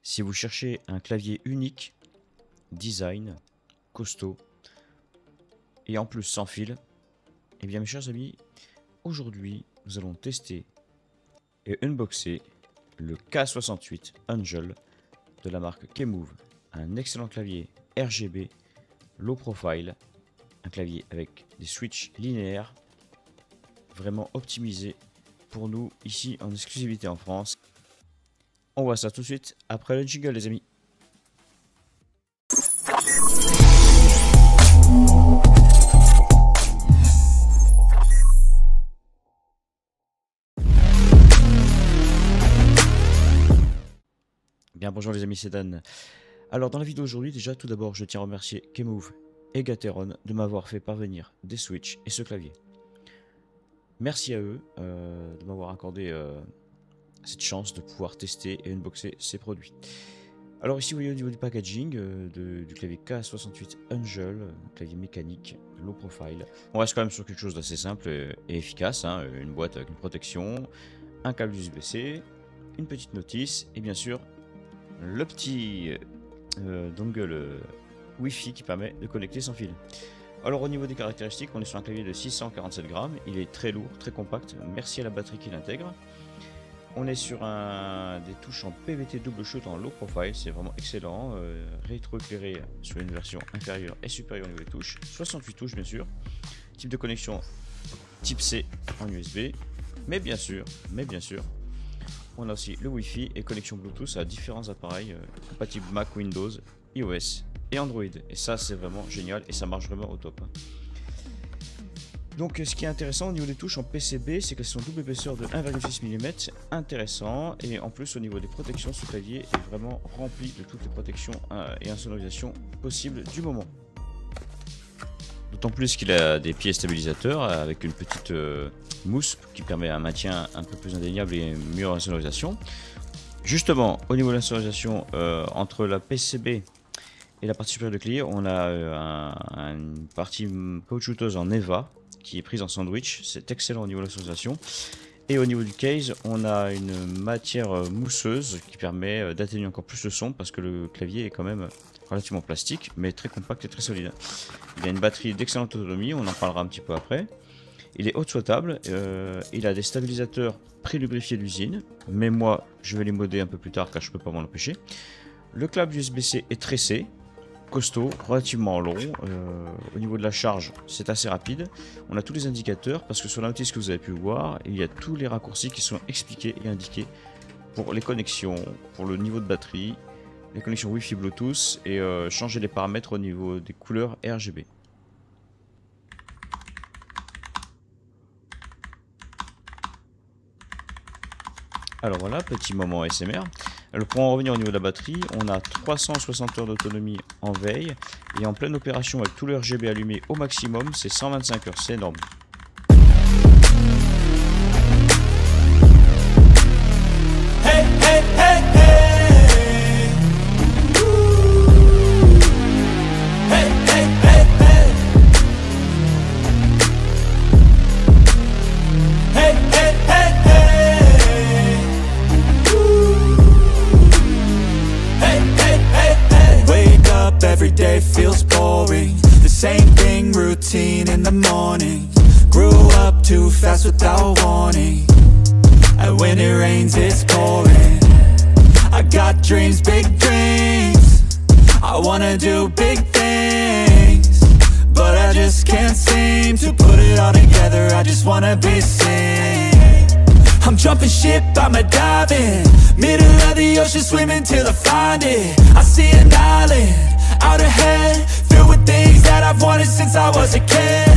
Si vous cherchez un clavier unique, design, costaud, et en plus sans fil, eh bien mes chers amis, aujourd'hui nous allons tester et unboxer le K68 Angel de la marque K-Move. Un excellent clavier RGB, low profile, un clavier avec des switches linéaires, vraiment optimisé pour nous ici en exclusivité en France. On voit ça tout de suite après le jingle les amis. Bien bonjour les amis, c'est Dan. Alors dans la vidéo d'aujourd'hui, déjà tout d'abord je tiens à remercier K-Move et Gateron de m'avoir fait parvenir des switches et ce clavier. Merci à eux de m'avoir accordé cette chance de pouvoir tester et unboxer ces produits. Alors ici vous voyez au niveau du packaging du clavier K68 Angel, clavier mécanique, low profile. On reste quand même sur quelque chose d'assez simple et efficace, hein, une boîte avec une protection, un câble USB-C, une petite notice et bien sûr le petit dongle Wi-Fi qui permet de connecter sans fil. Alors au niveau des caractéristiques, on est sur un clavier de 647 grammes, il est très lourd, très compact, merci à la batterie qui l'intègre. On est sur des touches en PVT double shoot en low profile, c'est vraiment excellent, rétroéclairé sur une version inférieure et supérieure au niveau des touches, 68 touches bien sûr, type de connexion type C en USB, mais bien sûr, on a aussi le Wi-Fi et connexion Bluetooth à différents appareils compatibles Mac, Windows, iOS et Android. Et ça c'est vraiment génial et ça marche vraiment au top. Donc ce qui est intéressant au niveau des touches en PCB, c'est qu'elles sont double épaisseur de 1,6 mm, intéressant. Et en plus au niveau des protections, ce clavier est vraiment rempli de toutes les protections et insonorisation possibles du moment. D'autant plus qu'il a des pieds stabilisateurs avec une petite mousse qui permet un maintien un peu plus indéniable et une meilleure insonorisation. Justement, au niveau de l'insonorisation, entre la PCB et la partie supérieure du clavier, on a une partie caoutchouteuse en EVA qui est prise en sandwich. C'est excellent au niveau de l'insonorisation. Et au niveau du case, on a une matière mousseuse qui permet d'atténuer encore plus le son parce que le clavier est quand même relativement plastique mais très compact et très solide. Il a une batterie d'excellente autonomie, on en parlera un petit peu après. Il est haute souhaitable, il a des stabilisateurs pré-lubrifiés d'usine, mais moi je vais les modder un peu plus tard car je peux pas m'en empêcher. Le câble USB-C est tressé, costaud, relativement long. Au niveau de la charge, c'est assez rapide. On a tous les indicateurs parce que sur la notice que vous avez pu voir, il y a tous les raccourcis qui sont expliqués et indiqués pour les connexions, pour le niveau de batterie, les connexions Wi-Fi, Bluetooth et changer les paramètres au niveau des couleurs RGB. Alors voilà, petit moment ASMR. Alors pour en revenir au niveau de la batterie, on a 360 heures d'autonomie en veille et en pleine opération avec tout le RGB allumé au maximum, c'est 125 heures, c'est énorme. Hey, hey, hey, hey. Hey, hey, hey, hey. Hey, hey, hey, hey. Hey, hey, hey, hey. Wake up, every day feels boring. The same thing, routine in the morning. Grew up too fast without warning. And when it rains, it's pouring. I got dreams, big dreams. I wanna do big things, but I just can't seem to put it all together. I just wanna be seen. I'm jumping ship, I'm a diving. Middle of the ocean, swimming till I find it. I see an island, out ahead, filled with things that I've wanted since I was a kid.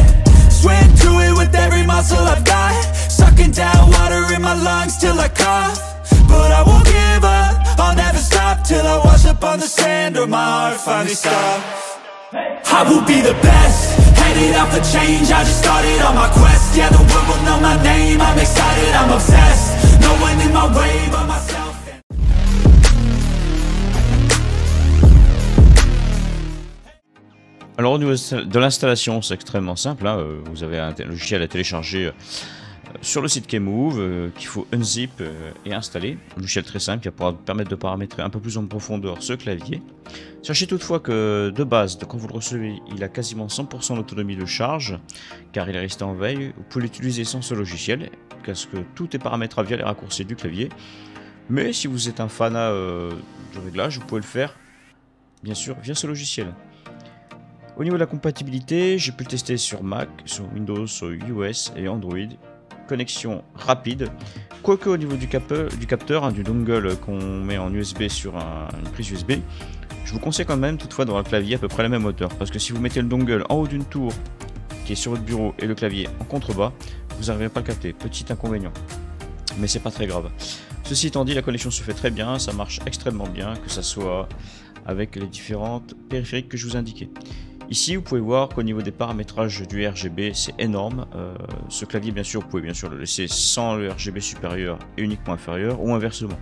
Swim to it with every muscle I've got, sucking down water in my lungs till I cough. But I won't give up, I'll never stop till I wash up on the sand or my heart finally stops. I will be the best, headed out for change, I just started on my quest. Yeah, the world will know my name, I'm excited, I'm obsessed. No one in my way but myself. Alors au niveau de l'installation, c'est extrêmement simple, hein. Vous avez un logiciel à télécharger sur le site Keymove qu'il faut unzip et installer. Un logiciel très simple qui va pouvoir permettre de paramétrer un peu plus en profondeur ce clavier. Sachez toutefois que de base, quand vous le recevez, il a quasiment 100% d'autonomie de charge car il est resté en veille. Vous pouvez l'utiliser sans ce logiciel parce que tout est paramétrable via les raccourcis du clavier. Mais si vous êtes un fanat du réglage, vous pouvez le faire bien sûr via ce logiciel. Au niveau de la compatibilité, j'ai pu le tester sur Mac, sur Windows, sur iOS et Android. Connexion rapide, quoique au niveau du capteur, hein, du dongle qu'on met en USB sur une prise USB, je vous conseille quand même toutefois d'avoir le clavier à peu près à la même hauteur, parce que si vous mettez le dongle en haut d'une tour qui est sur votre bureau et le clavier en contrebas, vous n'arriverez pas à le capter, petit inconvénient, mais c'est pas très grave. Ceci étant dit, la connexion se fait très bien, ça marche extrêmement bien, que ça soit avec les différentes périphériques que je vous indiquais. Ici, vous pouvez voir qu'au niveau des paramétrages du RGB, c'est énorme. Ce clavier, bien sûr, vous pouvez bien sûr le laisser sans le RGB supérieur et uniquement inférieur, ou inversement.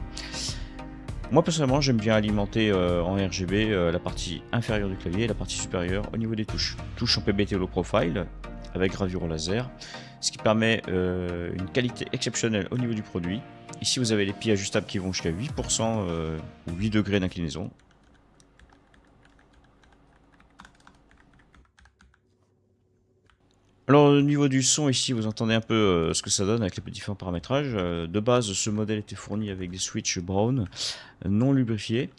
Moi, personnellement, j'aime bien alimenter en RGB la partie inférieure du clavier et la partie supérieure au niveau des touches. Touches en PBT low profile, avec gravure au laser, ce qui permet une qualité exceptionnelle au niveau du produit. Ici, vous avez les pieds ajustables qui vont jusqu'à 8% ou 8 degrés d'inclinaison. Alors au niveau du son ici vous entendez un peu ce que ça donne avec les différents paramétrages. De base ce modèle était fourni avec des switches Brown non lubrifiés.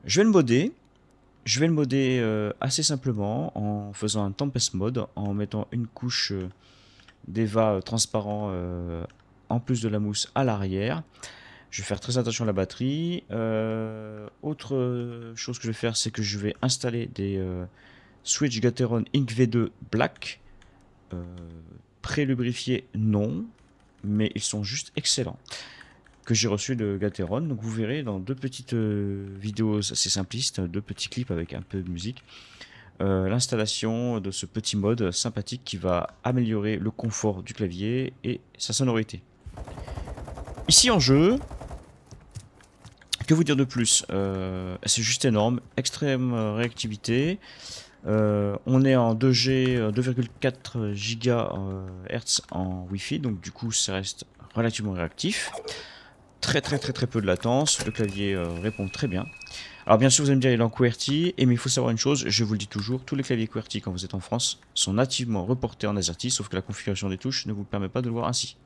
Je vais le modder assez simplement en faisant un Tempest mode, en mettant une couche d'EVA transparent en plus de la mousse à l'arrière. Je vais faire très attention à la batterie. Autre chose que je vais faire, c'est que je vais installer des switch Gateron Ink V2 Black. Pré-lubrifiés non, mais ils sont juste excellents, que j'ai reçu de Gateron. Donc vous verrez dans deux petites vidéos assez simplistes, deux petits clips avec un peu de musique, l'installation de ce petit mode sympathique qui va améliorer le confort du clavier et sa sonorité. Ici en jeu, que vous dire de plus, c'est juste énorme, extrême réactivité. On est en 2G, 2,4 GHz en Wi-Fi, donc du coup ça reste relativement réactif. Très peu de latence, le clavier répond très bien. Alors bien sûr vous allez me dire il est en QWERTY, mais il faut savoir une chose, je vous le dis toujours, tous les claviers QWERTY quand vous êtes en France sont nativement reportés en AZERTY, sauf que la configuration des touches ne vous permet pas de le voir ainsi.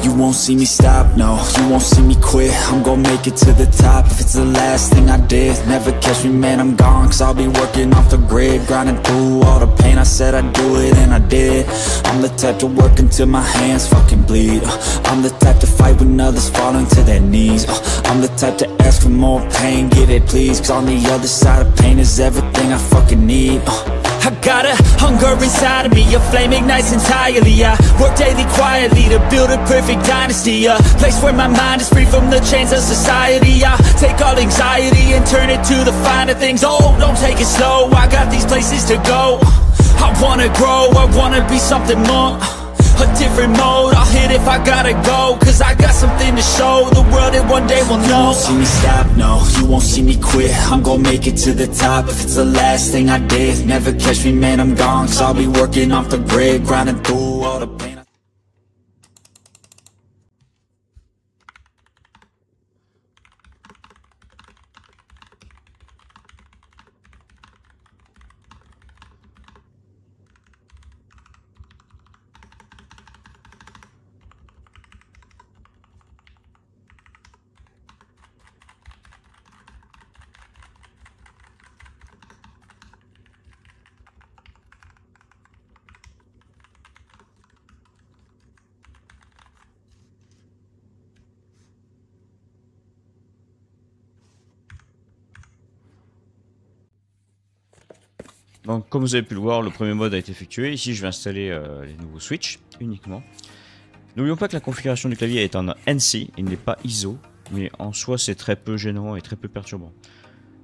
You won't see me stop, no, you won't see me quit. I'm gonna make it to the top if it's the last thing I did. Never catch me, man, I'm gone, cause I'll be working off the grid. Grinding through all the pain, I said I'd do it, and I did. I'm the type to work until my hands fucking bleed. I'm the type to fight when others fall into their knees. I'm the type to ask for more pain, give it please. Cause on the other side of pain is everything I fucking need. I got a hunger inside of me, a flame ignites entirely. I work daily quietly to build a perfect dynasty, a place where my mind is free from the chains of society. I take all anxiety and turn it to the finer things. Oh, don't take it slow, I got these places to go. I wanna grow, I wanna be something more, a different mode, I'll hit if I gotta go. Cause I got something to show the world and one day will know. You won't see me stop, no, you won't see me quit. I'm gonna make it to the top if it's the last thing I did. Never catch me, man, I'm gone, cause I'll be working off the grid. Grinding through all the pain. Donc comme vous avez pu le voir, le premier mode a été effectué. Ici je vais installer les nouveaux switches uniquement. N'oublions pas que la configuration du clavier est en NC, il n'est pas ISO, mais en soi c'est très peu gênant et très peu perturbant.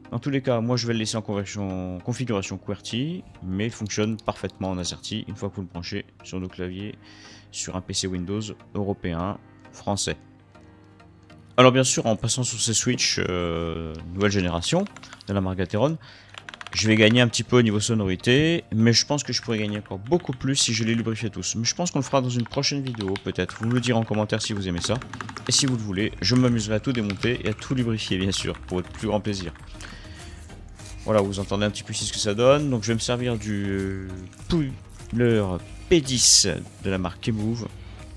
Dans tous les cas, moi je vais le laisser en configuration QWERTY, mais il fonctionne parfaitement en AZERTY une fois que vous le branchez sur nos claviers sur un PC Windows européen, français. Alors bien sûr, en passant sur ces switches nouvelle génération de la marque Gateron, je vais gagner un petit peu au niveau sonorité, mais je pense que je pourrais gagner encore beaucoup plus si je les lubrifiais tous. Mais je pense qu'on le fera dans une prochaine vidéo, peut-être. Vous me le direz en commentaire si vous aimez ça. Et si vous le voulez, je m'amuserai à tout démonter et à tout lubrifier, bien sûr, pour votre plus grand plaisir. Voilà, vous entendez un petit peu ici ce que ça donne. Donc je vais me servir du puller P10 de la marque Kemove.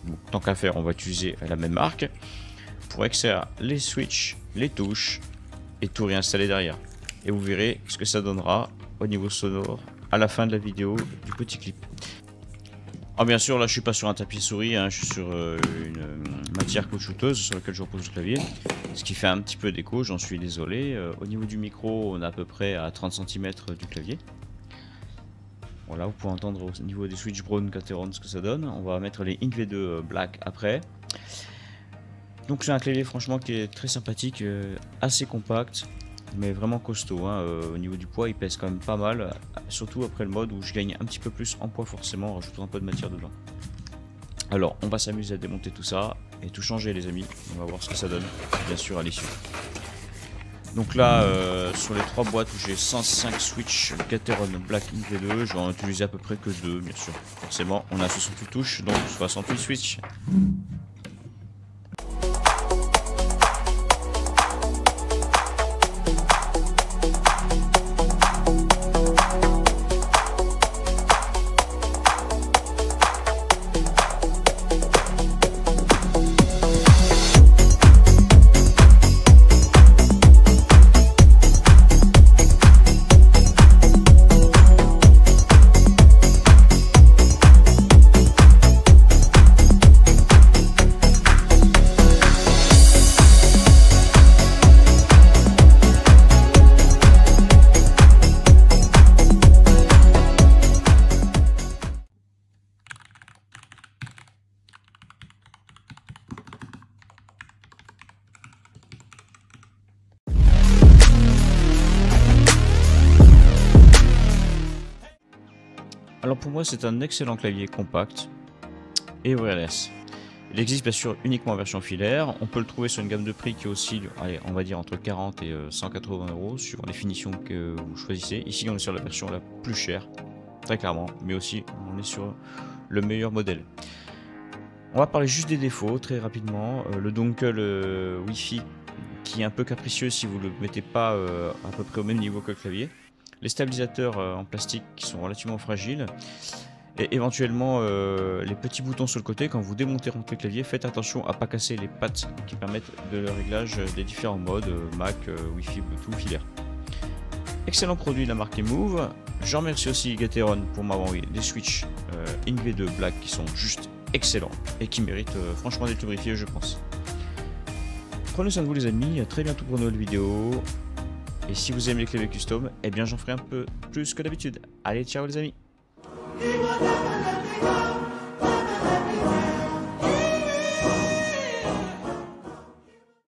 Bon, tant qu'à faire, on va utiliser la même marque pour extraire les switches, les touches et tout réinstaller derrière. Et vous verrez ce que ça donnera au niveau sonore à la fin de la vidéo du petit clip. Alors bien sûr, là je suis pas sur un tapis souris, hein, je suis sur une matière caoutchouteuse sur laquelle je repose le clavier. Ce qui fait un petit peu d'écho, j'en suis désolé. Au niveau du micro, on est à peu près à 30 cm du clavier. Voilà, vous pouvez entendre au niveau des switch Brown Gateron ce que ça donne. On va mettre les INC-V2 Black après. Donc c'est un clavier franchement qui est très sympathique, assez compact. Mais vraiment costaud, hein. Au niveau du poids il pèse quand même pas mal, surtout après le mode où je gagne un petit peu plus en poids forcément en rajoutant un peu de matière dedans. Alors on va s'amuser à démonter tout ça et tout changer les amis, on va voir ce que ça donne bien sûr à l'issue. Donc là sur les 3 boîtes où j'ai 105 switch Gateron Black INC-V2, je vais en utiliser à peu près que 2 bien sûr. Forcément on a 68 touches donc 68 switch. Alors pour moi c'est un excellent clavier compact et wireless. Il existe bien sûr uniquement en version filaire, on peut le trouver sur une gamme de prix qui oscille, allez, on va dire entre 40 et 180 € sur les finitions que vous choisissez. Ici on est sur la version la plus chère, très clairement, mais aussi on est sur le meilleur modèle. On va parler juste des défauts très rapidement. Le dongle Wi-Fi qui est un peu capricieux si vous ne le mettez pas à peu près au même niveau que le clavier. Les stabilisateurs en plastique qui sont relativement fragiles. Et éventuellement les petits boutons sur le côté. Quand vous démontez le clavier, faites attention à ne pas casser les pattes qui permettent de réglage des différents modes Mac, Wi-Fi, Bluetooth, filaire. Excellent produit de la marque Kemove. Je remercie aussi Gateron pour m'avoir envoyé des switches INC-V2 Black qui sont juste excellents et qui méritent franchement d'être lubrifiés, je pense. Prenez soin de vous les amis, à très bientôt pour une nouvelle vidéo. Et si vous aimez les claviers custom, eh bien j'en ferai un peu plus que d'habitude. Allez, ciao les amis.